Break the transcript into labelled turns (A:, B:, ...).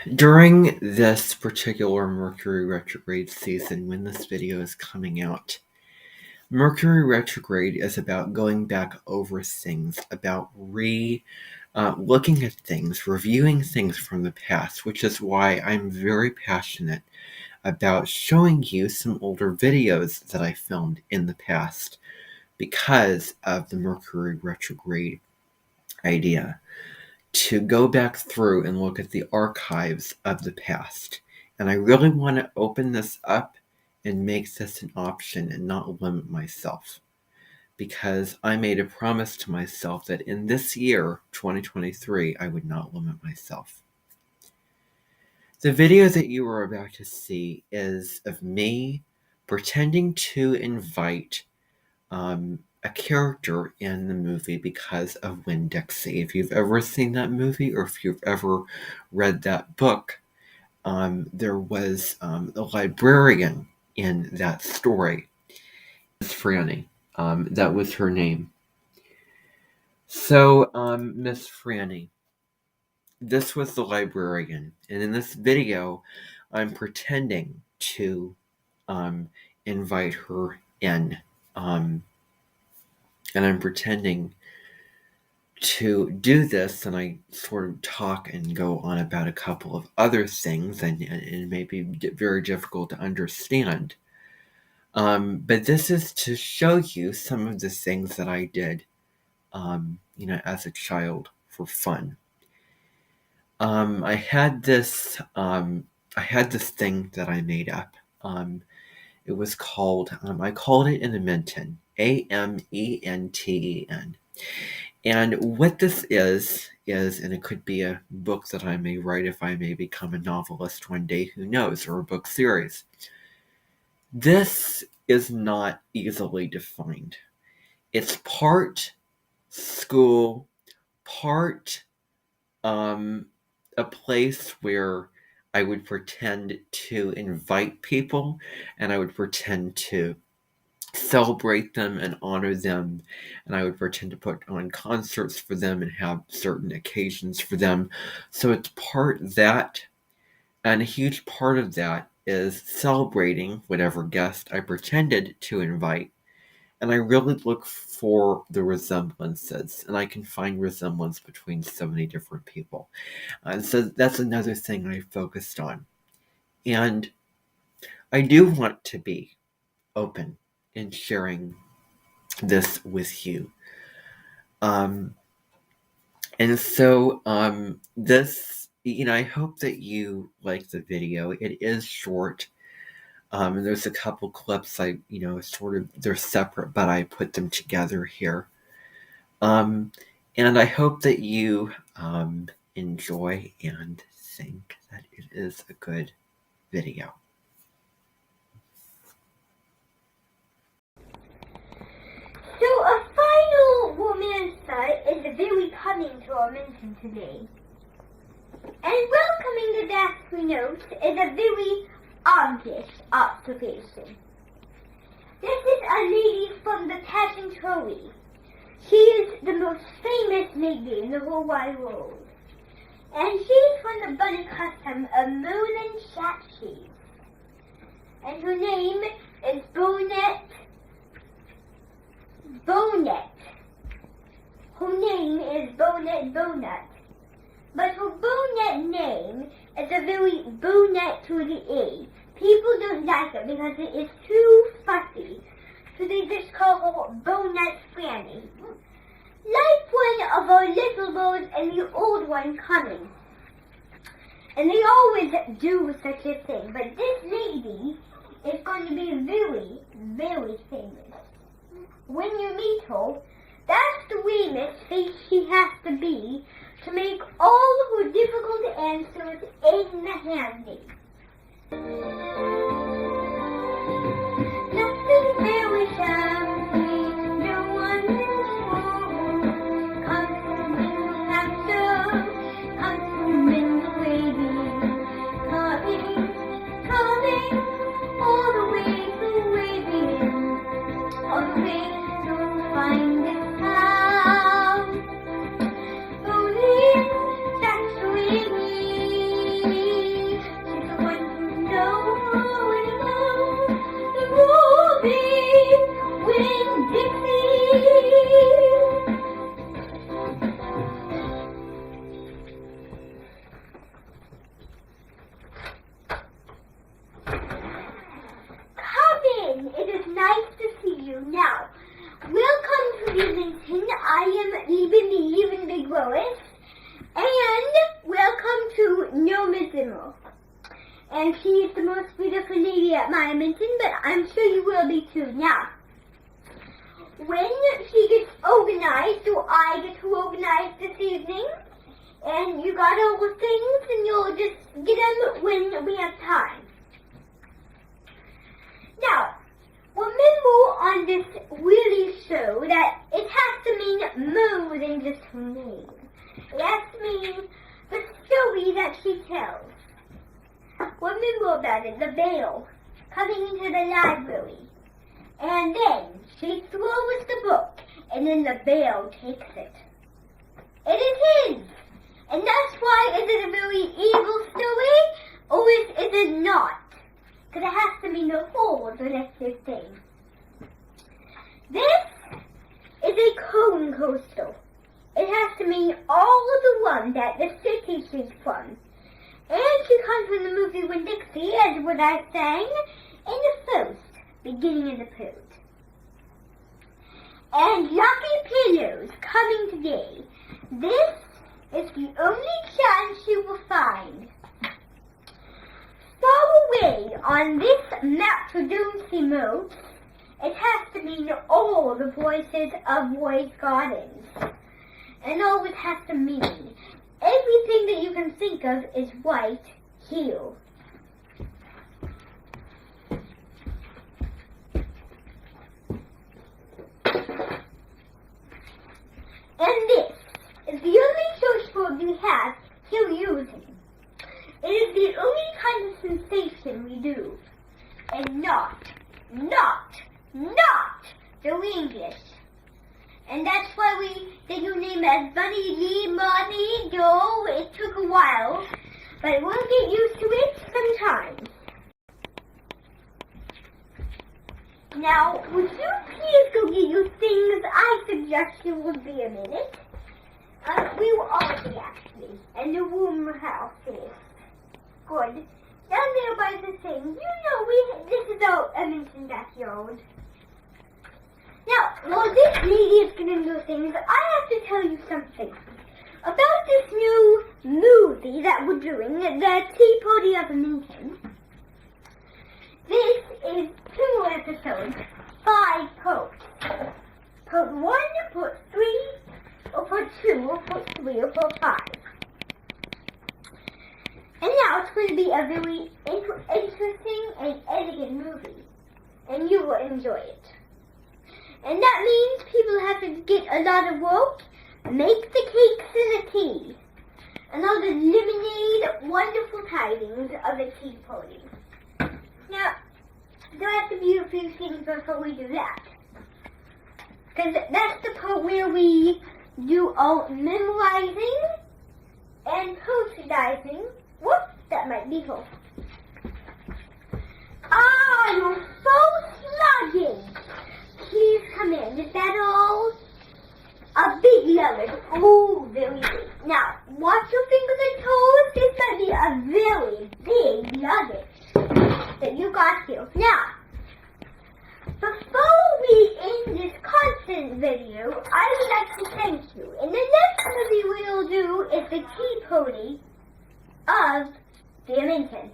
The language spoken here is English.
A: During this particular Mercury retrograde season, when this video is coming out, Mercury retrograde is about going back over things, about looking at things, reviewing things from the past, which is why I'm very passionate about showing you some older videos that I filmed in the past because of the Mercury retrograde idea. To go back through and look at the archives of the past. And I really want to open this up and make this an option and not limit myself. Because I made a promise to myself that in this year, 2023, I would not limit myself. The video that you are about to see is of me pretending to invite a character in the movie because of Winn-Dixie. If you've ever seen that movie or if you've ever read that book, there was a librarian in that story, Ms Franny. That was her name. So, Ms Franny, this was the librarian, and in this video, I'm pretending to invite her in. And I'm pretending to do this, and I sort of talk and go on about a couple of other things, and it may be very difficult to understand. But this is to show you some of the things that I did, as a child for fun. I had this thing that I made up. It was called, I called it an Amenten, Amenten. And what this is, and it could be a book that I may write if I may become a novelist one day, who knows, or a book series. This is not easily defined. It's part school, part a place where I would pretend to invite people, and I would pretend to celebrate them and honor them, and I would pretend to put on concerts for them and have certain occasions for them. So it's part that, and a huge part of that is celebrating whatever guest I pretended to invite. And I really look for the resemblances, and I can find resemblance between so many different people. And so that's another thing I focused on. And I do want to be open in sharing this with you. And so this, I hope that you like the video. It is short. And there's a couple clips they're separate, but I put them together here. And I hope that you enjoy and think that it is a good video.
B: So a final romancer is very coming to our mention today. And welcoming the Basque notes is a very obvious observation. This is a lady from the pageant Troy. She is the most famous lady in the whole wide world. And she's from the bunny custom of Moulin Chatcheese. And her name is Bonnet. Her name is Bonnet. But her Bonnet name is a very Bonnet to the E. People don't like it because it is too fussy. So they just call her Ms Franny. Like one of our little birds and the old one coming. And they always do such a thing. But this lady is going to be very, very famous. When you meet her, that's the famous face she has to be to make all her difficult answers in the handy. Nothing very shabby, no one is wrong. Consuming laughter, consuming the waving, coming, all the way to waving, all the way to find this house. Only that's really me. know Ms. Zimmer. And she is the most beautiful lady at my dimension, but I'm sure you will be too. Now, when she gets organized, or I get to organize this evening, and you got all the things, and you'll just get them when we have time. Now, remember on this really show that it has to mean more than just her name. It has to mean the story that she tells. Remember about it, the veil coming into the library. And then she throws the book, and then the veil takes it. It is his! And that's why, is it a very evil story, or is it not? Because it has to mean the whole directive thing. This is a cone coaster. It has to mean all of the one that the city she's from. And she comes from the movie Winn-Dixie, as what I sang in the first beginning of the post. And Lucky Pillows coming today. This is the only chance you will find. Far away on this map for Doomsday Moat, it has to mean all the voices of Roy's Gardens. And all it has to mean, everything that you can think of is right here. And this is the only search word we have here using. It is the only kind of sensation we do. And not the English. And that's why we did your name as Bunny Lee Money Joe. It took a while, but we'll get used to it sometimes. Now, would you please go get your things? I suggest you would be a minute. We will all be actually, and the room house is good. Down there by the thing, this is our Edmonton backyard. Now, while this lady is getting those things, I have to tell you something about this new movie that we're doing, the Tea Party of Edmonton. This is 2 episodes, 5 parts. Part 1, part 3, or part 2, or part 3, or part 5. And now it's going to be a very interesting and elegant movie, and you will enjoy it. And that means people have to get a lot of work, make the cakes and the tea, and all the lemonade, wonderful tidings of the tea party. Now, there have to be a few things before we do that. Because that's the part where we do all memorizing and postizing. Whoops, that might be full. Ah, you're so sluggy. Please come in. Is that all? A big nugget. Oh, very big. Now, watch your fingers and toes. This might be a very big nugget that you got here. Now, before we end this constant video, I would like to thank you. And the next movie we'll do is the Tea Party of the Edmonton.